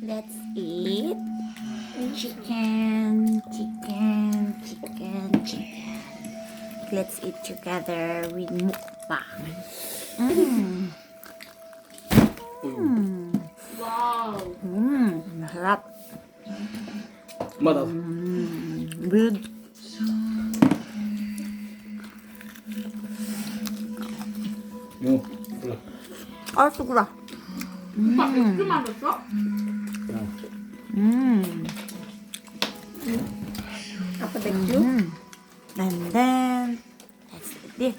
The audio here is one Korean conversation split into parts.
Let's eat chicken. Let's eat together with mukbang. 와우. Masarap. 맞아. Good. 그래. 아, 뜨거라. 오빠 맥주 마셨어? 아빠 맥주? And then let's eat this.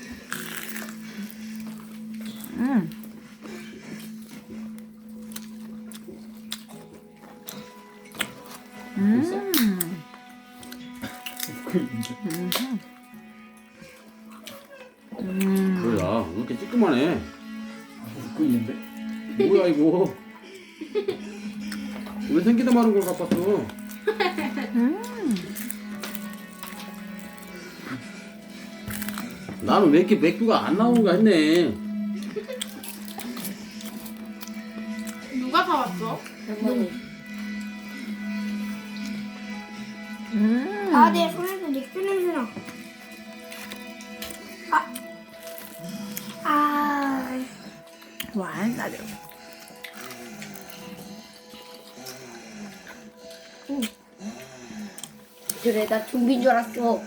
뭐야? 왜 이렇게 찌끄만해? 웃고 있는데? 뭐야 이거? 왜 생기다 마는 걸 갖고 왔어? 나는 왜 이렇게 맥주가 안 나오는가 했네. 누가 사왔어? 할머니. 아, 내 손에서 맥주 냄새 나. One, other. 그래, 나 좀비인 줄 알았어.